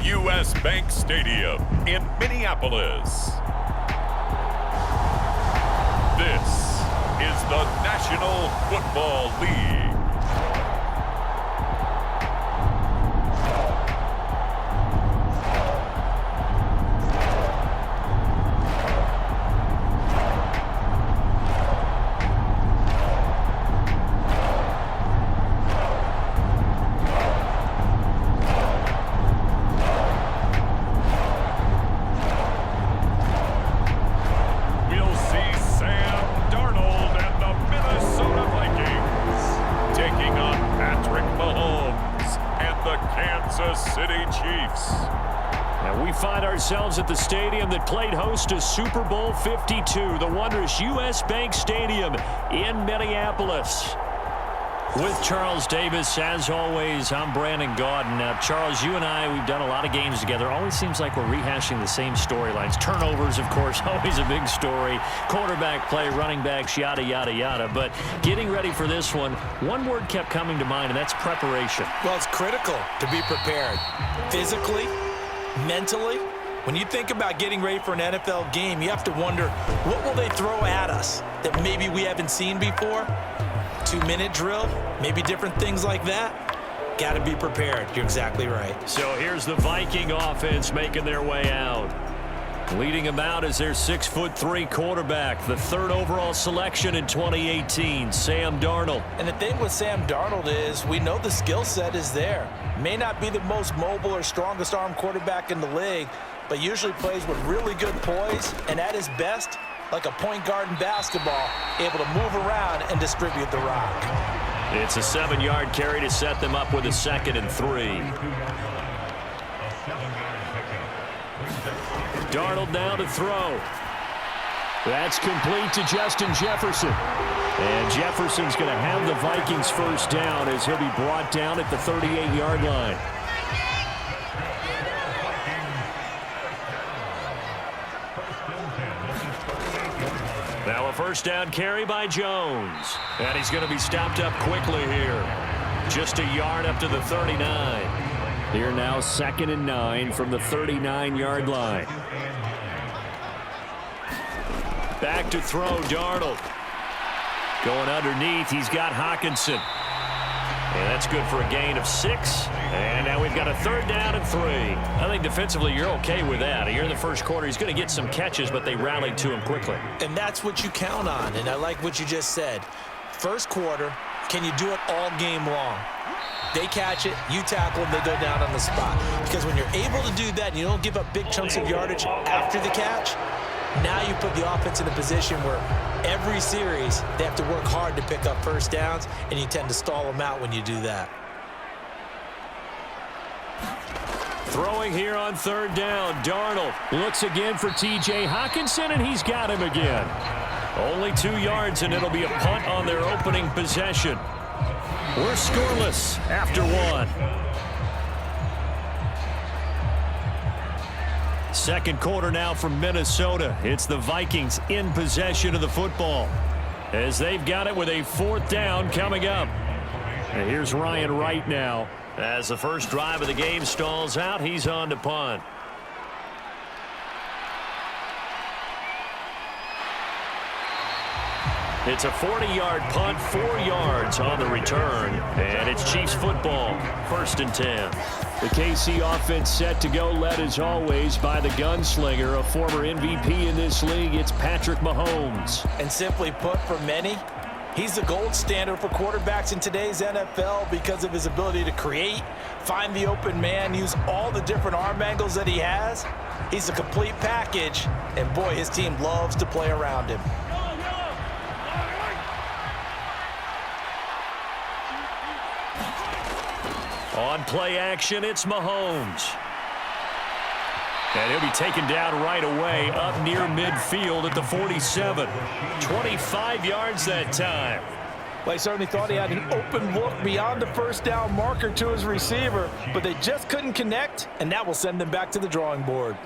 U.S. Bank Stadium in Minneapolis. This is the National Football League. Ourselves at the stadium that played host to Super Bowl 52, the wondrous U.S. Bank Stadium in Minneapolis. With Charles Davis, as always, I'm Brandon Gaudin. Charles, you and I, we've done a lot of games together. Always seems like we're rehashing the same storylines. Turnovers, of course, always a big story. Quarterback play, running backs, yada, yada, yada. But getting ready for this one word kept coming to mind, and that's preparation. Well, it's critical to be prepared physically, mentally. When you think about getting ready for an NFL game, you have to wonder, what will they throw at us that maybe we haven't seen before? 2-minute drill, maybe different things like that. Got to be prepared. You're exactly right. So here's the Viking offense making their way out. Leading them out is their 6'3" quarterback, the third overall selection in 2018, Sam Darnold. And the thing with Sam Darnold is we know the skill set is there. May not be the most mobile or strongest arm quarterback in the league, but usually plays with really good poise, and at his best, like a point guard in basketball, able to move around and distribute the rock. It's a 7-yard carry to set them up with a 2nd and 3. Darnold now to throw. That's complete to Justin Jefferson. And Jefferson's going to have the Vikings first down as he'll be brought down at the 38-yard line. Now a first down carry by Jones. And he's going to be stopped up quickly here. Just a yard up to the 39. Here now 2nd and 9 from the 39-yard line. Back to throw, Darnold. Going underneath, he's got Hockenson. And that's good for a gain of 6. And now we've got a 3rd down and 3. I think defensively you're okay with that. Here in the first quarter, he's going to get some catches, but they rallied to him quickly. And that's what you count on, and I like what you just said. First quarter, can you do it all game long? They catch it, you tackle them, they go down on the spot. Because when you're able to do that and you don't give up big chunks of yardage after the catch, now you put the offense in a position where every series they have to work hard to pick up first downs, and you tend to stall them out when you do that. Throwing here on 3rd down, Darnold looks again for T.J. Hockenson, and he's got him again. Only 2 yards, and it'll be a punt on their opening possession. We're scoreless after 1. Second quarter now from Minnesota. It's the Vikings in possession of the football as they've got it with a 4th down coming up. And here's Ryan Wright now. As the first drive of the game stalls out, he's on to punt. It's a 40-yard punt, 4 yards on the return. And it's Chiefs football, 1st and 10. The KC offense set to go, led as always by the gunslinger, a former MVP in this league. It's Patrick Mahomes. And simply put, for many, he's the gold standard for quarterbacks in today's NFL because of his ability to create, find the open man, use all the different arm angles that he has. He's a complete package, and boy, his team loves to play around him. On play action, it's Mahomes. And he'll be taken down right away up near midfield at the 47. 25 yards that time. Well, he certainly thought he had an open look beyond the first down marker to his receiver, but they just couldn't connect, and that will send them back to the drawing board.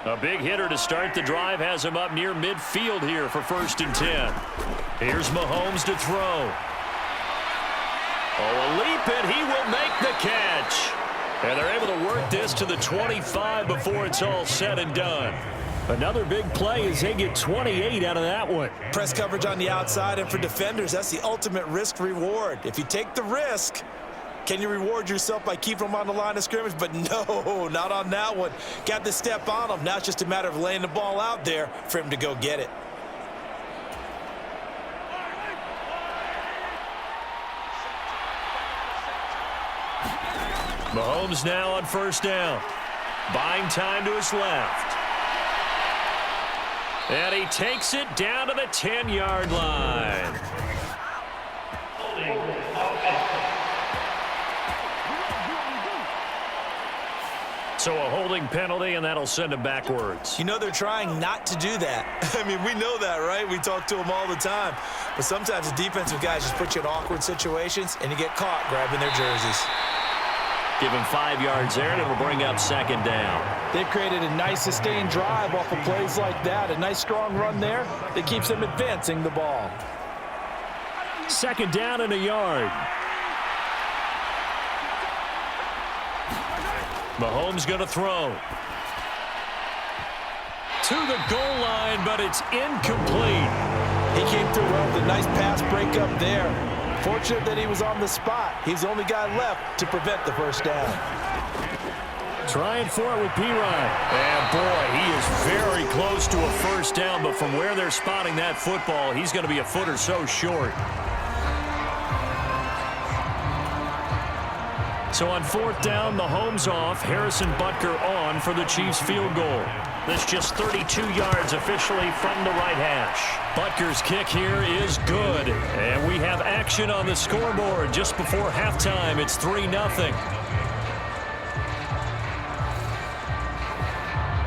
A big hitter to start the drive has him up near midfield here for 1st and 10. Here's Mahomes to throw. Oh, a leap, and he will make the catch. And they're able to work this to the 25 before it's all said and done. Another big play as they get 28 out of that one. Press coverage on the outside, and for defenders, that's the ultimate risk-reward. If you take the risk, can you reward yourself by keeping them on the line of scrimmage? But no, not on that one. Got to step on them. Now it's just a matter of laying the ball out there for him to go get it. Mahomes now on 1st down. Buying time to his left. And he takes it down to the 10-yard line. So a holding penalty, and that'll send him backwards. You know they're trying not to do that. I mean, we know that, right? We talk to them all the time. But sometimes the defensive guys just put you in awkward situations, and you get caught grabbing their jerseys. Give him 5 yards there, and it'll bring up 2nd down. They've created a nice sustained drive off of plays like that. A nice strong run there that keeps them advancing the ball. 2nd down and a yard. Mahomes going to throw. To the goal line, but it's incomplete. He came through well with a nice pass breakup there. Fortunate that he was on the spot. He's the only guy left to prevent the 1st down. Trying for it with P-Ryan. And boy, he is very close to a 1st down, but from where they're spotting that football, he's going to be a foot or so short. So on 4th down, Mahomes off, Harrison Butker on for the Chiefs field goal. This just 32 yards officially from the right hash. Butker's kick here is good. And we have action on the scoreboard just before halftime. It's 3-0.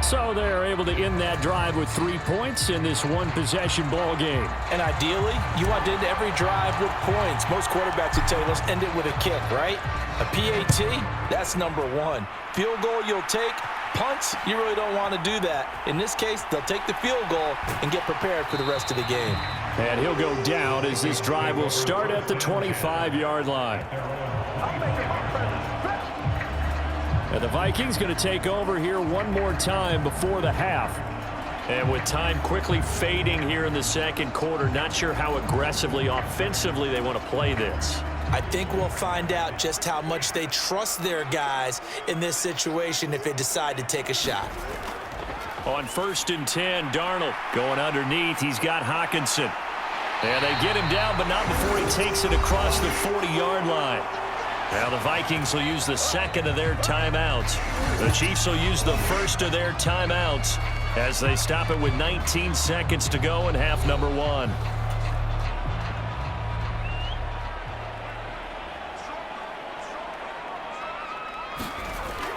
So they're able to end that drive with 3 points in this one-possession ball game. And ideally, you want to end every drive with points. Most quarterbacks would tell you, let's end it with a kick, right? A PAT, that's number 1. Field goal you'll take. Punts, you really don't want to do that. In this case, they'll take the field goal and get prepared for the rest of the game. And he'll go down as this drive will start at the 25-yard line. And the Vikings going to take over here one more time before the half. And with time quickly fading here in the 2nd quarter, not sure how aggressively, offensively they want to play this. I think we'll find out just how much they trust their guys in this situation if they decide to take a shot. On 1st and 10, Darnold going underneath. He's got Hockenson. And they get him down, but not before he takes it across the 40-yard line. Now the Vikings will use the 2nd of their timeouts. The Chiefs will use the 1st of their timeouts as they stop it with 19 seconds to go in half number 1.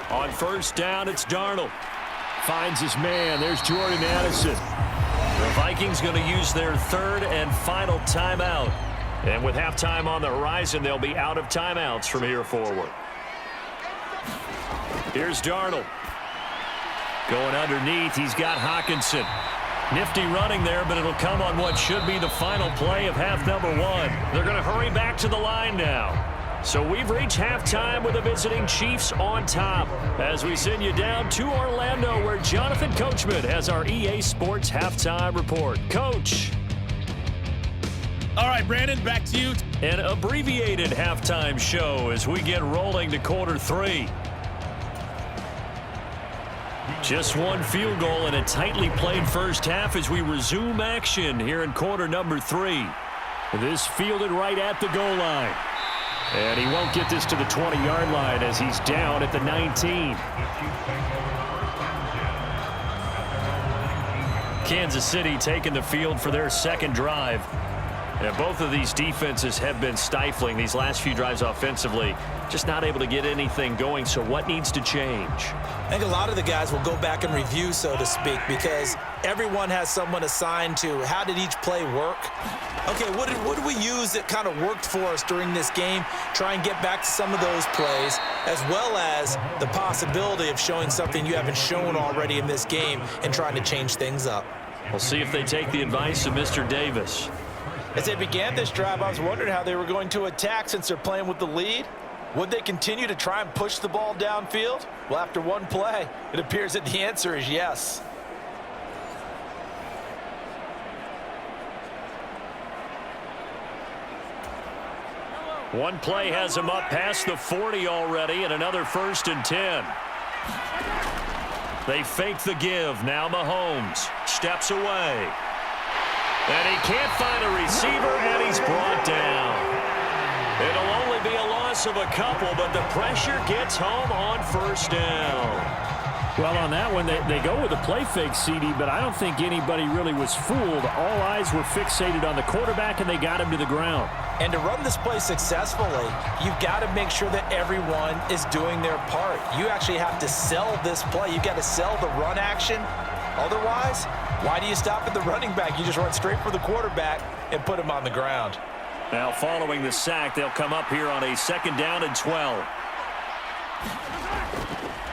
On 1st down, it's Darnold. Finds his man. There's Jordan Addison. The Vikings going to use their 3rd and final timeout. And with halftime on the horizon, they'll be out of timeouts from here forward. Here's Darnold. Going underneath, he's got Hockenson. Nifty running there, but it'll come on what should be the final play of half number 1. They're going to hurry back to the line now. So we've reached halftime with the visiting Chiefs on top as we send you down to Orlando where Jonathan Coachman has our EA Sports Halftime Report. Coach. All right, Brandon, back to you. An abbreviated halftime show as we get rolling to quarter 3. Just one field goal and a tightly played 1st half as we resume action here in quarter number 3. This fielded right at the goal line. And he won't get this to the 20-yard line as he's down at the 19. Kansas City taking the field for their 2nd drive. And both of these defenses have been stifling these last few drives offensively. Just not able to get anything going, so what needs to change? I think a lot of the guys will go back and review, so to speak, because everyone has someone assigned to how did each play work. Okay, what did we use that kind of worked for us during this game? Try and get back to some of those plays, as well as the possibility of showing something you haven't shown already in this game and trying to change things up. We'll see if they take the advice of Mr. Davis. As they began this drive, I was wondering how they were going to attack since they're playing with the lead. Would they continue to try and push the ball downfield? Well, after one play, it appears that the answer is yes. One play has him up past the 40 already, and another 1st and 10. They fake the give. Now Mahomes steps away. And he can't find a receiver, and he's brought down. It'll only be a loss of a couple, but the pressure gets home on 1st down. Well, on that one, they go with a play fake, CD, but I don't think anybody really was fooled. All eyes were fixated on the quarterback, and they got him to the ground. And to run this play successfully, you've got to make sure that everyone is doing their part. You actually have to sell this play. You've got to sell the run action. Otherwise, why do you stop at the running back? You just run straight for the quarterback and put him on the ground. Now, following the sack, they'll come up here on a 2nd down and 12.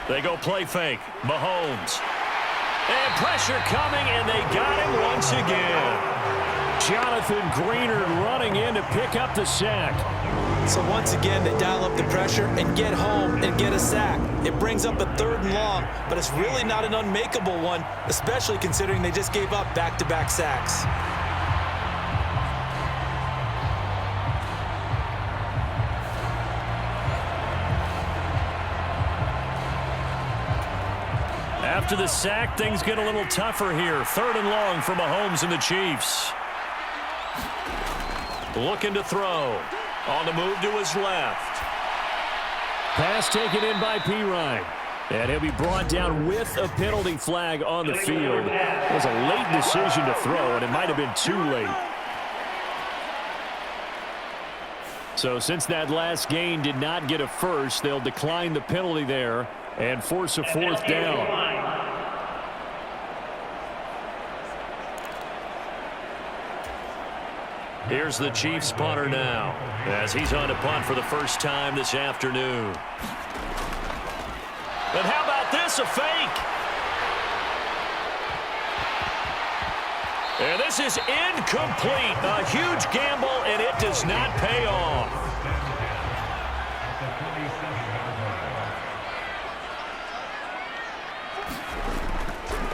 They go play fake. Mahomes. And pressure coming, and they got him once again. Jonathan Greener running in to pick up the sack. So once again, they dial up the pressure and get home and get a sack. It brings up a 3rd and long, but it's really not an unmakeable one, especially considering they just gave up back-to-back sacks. After the sack, things get a little tougher here. 3rd and long for Mahomes and the Chiefs. Looking to throw. On the move to his left. Pass taken in by Pirine. And he'll be brought down with a penalty flag on the field. It was a late decision to throw, and it might have been too late. So since that last gain did not get a first, they'll decline the penalty there and force a 4th down. Here's the Chiefs punter now, as he's on to punt for the first time this afternoon. And how about this, a fake? And this is incomplete. A huge gamble, and it does not pay off.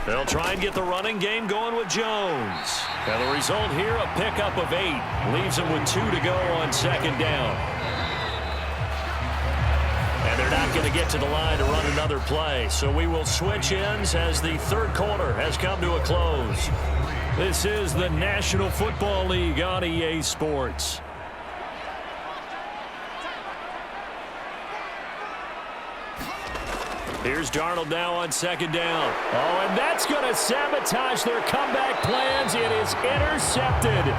They'll try and get the running game going with Jones. And the result here, a pickup of 8. Leaves them with 2 to go on 2nd down. And they're not going to get to the line to run another play. So we will switch ends as the 3rd quarter has come to a close. This is the National Football League on EA Sports. Here's Darnold now on 2nd down. Oh, and that's going to sabotage their comeback plans. It is intercepted.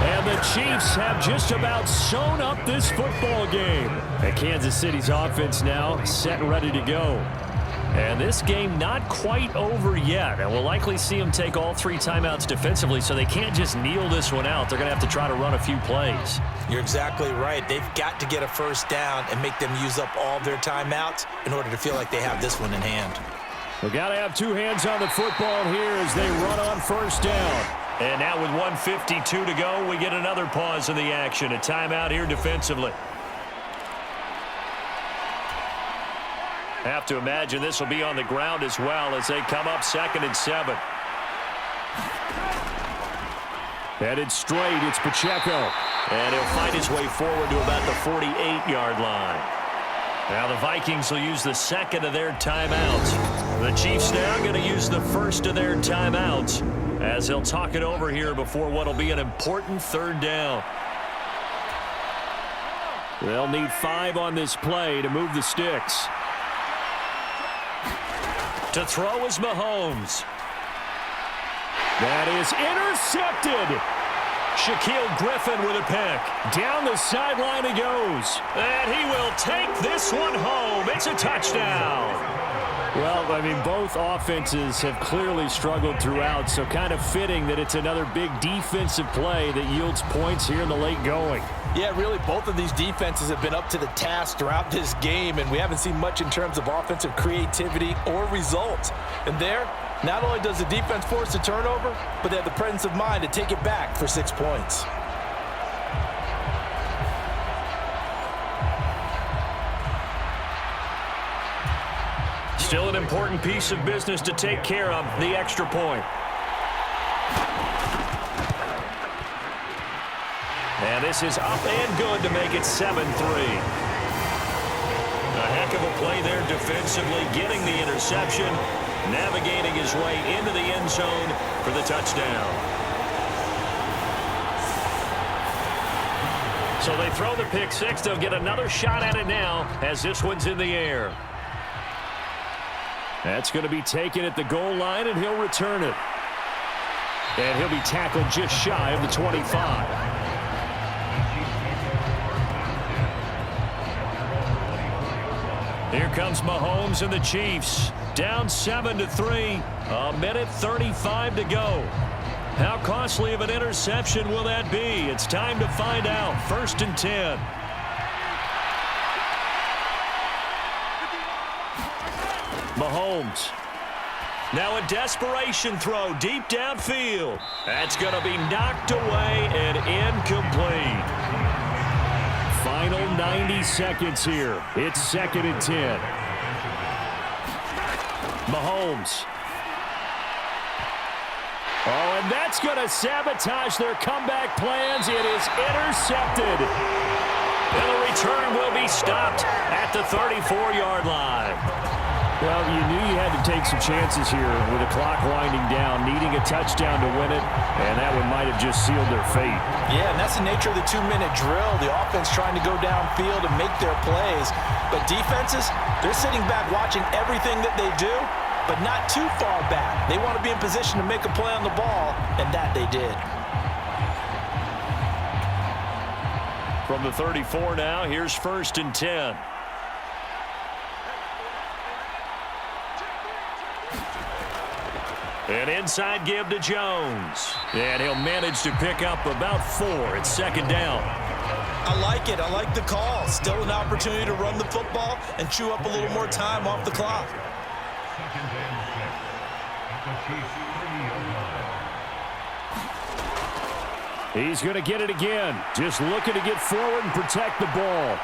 And the Chiefs have just about sewn up this football game. And Kansas City's offense now set and ready to go. And this game not quite over yet. And we'll likely see them take all 3 timeouts defensively, so they can't just kneel this one out. They're going to have to try to run a few plays. You're exactly right. They've got to get a 1st down and make them use up all of their timeouts in order to feel like they have this one in hand. We've got to have 2 hands on the football here as they run on 1st down. And now with 1:52 to go, we get another pause in the action. A timeout here defensively. Have to imagine this will be on the ground as well as they come up 2nd and 7. Headed straight, it's Pacheco. And he'll find his way forward to about the 48-yard line. Now the Vikings will use the 2nd of their timeouts. The Chiefs now going to use the 1st of their timeouts as they'll talk it over here before what will be an important 3rd down. They'll need 5 on this play to move the sticks. To throw is Mahomes. That is intercepted. Shaquille Griffin with a pick. Down the sideline he goes. And he will take this one home. It's a touchdown. Well, I mean, both offenses have clearly struggled throughout, so kind of fitting that it's another big defensive play that yields points here in the late going. Yeah, really, both of these defenses have been up to the task throughout this game, and we haven't seen much in terms of offensive creativity or results. And there, not only does the defense force a turnover, but they have the presence of mind to take it back for 6 points. Still an important piece of business to take care of, the extra point. And this is up and good to make it 7-3. A heck of a play there defensively, getting the interception, navigating his way into the end zone for the touchdown. So they throw the pick six. They'll get another shot at it now as this one's in the air. That's going to be taken at the goal line, and he'll return it. And he'll be tackled just shy of the 25. Here comes Mahomes and the Chiefs. Down 7-3. A minute 35 to go. How costly of an interception will that be? It's time to find out. 1st and 10. Mahomes. Now a desperation throw deep downfield. That's going to be knocked away and incomplete. Final 90 seconds here. It's 2nd and 10. Mahomes. Oh, and that's going to sabotage their comeback plans. It is intercepted. And the return will be stopped at the 34-yard line. Well, you knew you had to take some chances here with the clock winding down, needing a touchdown to win it, and that one might have just sealed their fate. Yeah, and that's the nature of the 2-minute drill. The offense trying to go downfield and make their plays. But defenses, they're sitting back watching everything that they do, but not too far back. They want to be in position to make a play on the ball, and that they did. From the 34 now, here's 1st and 10. An inside give to Jones. And he'll manage to pick up about 4. It's 2nd down. I like it. I like the call. Still an opportunity to run the football and chew up a little more time off the clock. He's going to get it again. Just looking to get forward and protect the ball.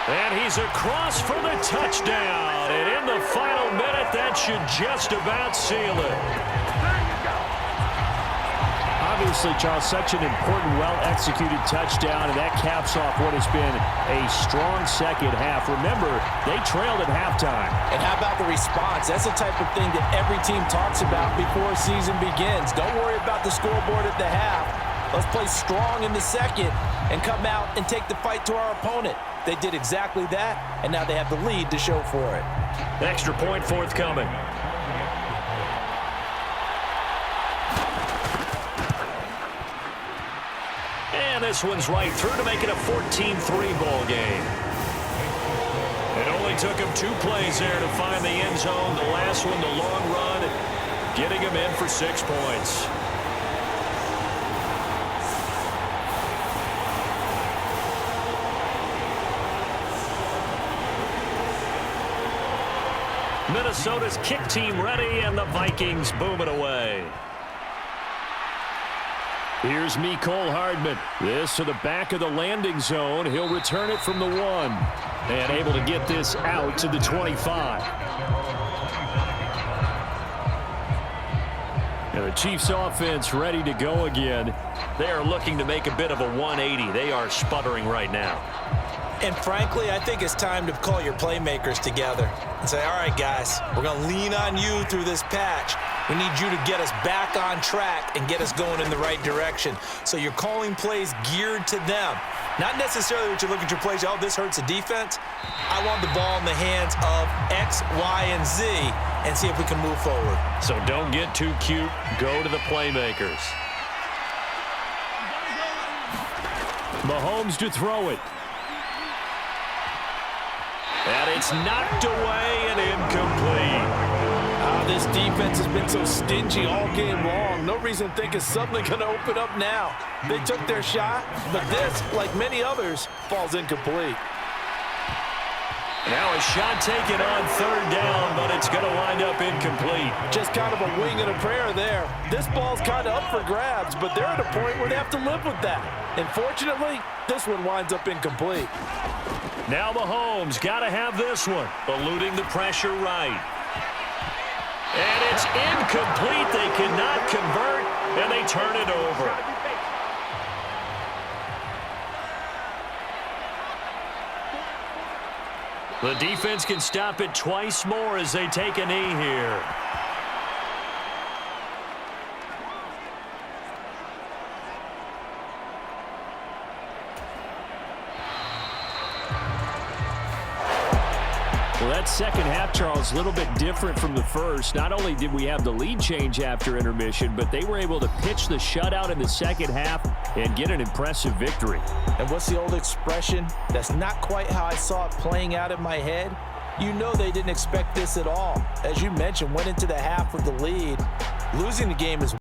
And he's across for the touchdown. And in the final minute, that should just about seal it. Obviously, Charles, such an important, well-executed touchdown, and that caps off what has been a strong second half. Remember, they trailed at halftime. And how about the response? That's the type of thing that every team talks about before a season begins. Don't worry about the scoreboard at the half. Let's play strong in the second and come out and take the fight to our opponent. They did exactly that, and now they have the lead to show for it. Extra point forthcoming. And this one's right through to make it a 14-3 ball game. It only took him 2 plays there to find the end zone. The last one, the long run, getting him in for 6 points. Minnesota's kick team ready, and the Vikings boom it away. Here's Mecole Hardman. This to the back of the landing zone. He'll return it from the 1. And able to get this out to the 25. And the Chiefs offense ready to go again. They are looking to make a bit of a 180. They are sputtering right now. And frankly, I think it's time to call your playmakers together and say, all right, guys, we're going to lean on you through this patch. We need you to get us back on track and get us going in the right direction. So you're calling plays geared to them. Not necessarily what you look at your plays, oh, this hurts the defense. I want the ball in the hands of X, Y, and Z and see if we can move forward. So don't get too cute. Go to the playmakers. Mahomes to throw it. And it's knocked away and incomplete. This defense has been so stingy all game long. No reason to think it's suddenly going to open up now. They took their shot, but this, like many others, falls incomplete. Now a shot taken on third down, but it's going to wind up incomplete. Just kind of a wing and a prayer there. This ball's kind of up for grabs, but they're at a point where they have to live with that. And fortunately, this one winds up incomplete. Now Mahomes got to have this one, eluding the pressure right. And it's incomplete. They cannot convert, and they turn it over. The defense can stop it twice more as they take a knee here. Well, that second half, Charles, a little bit different from the first. Not only did we have the lead change after intermission, but they were able to pitch the shutout in the second half and get an impressive victory. And what's the old expression? That's not quite how I saw it playing out in my head. You know they didn't expect this at all. As you mentioned, went into the half with the lead. Losing the game is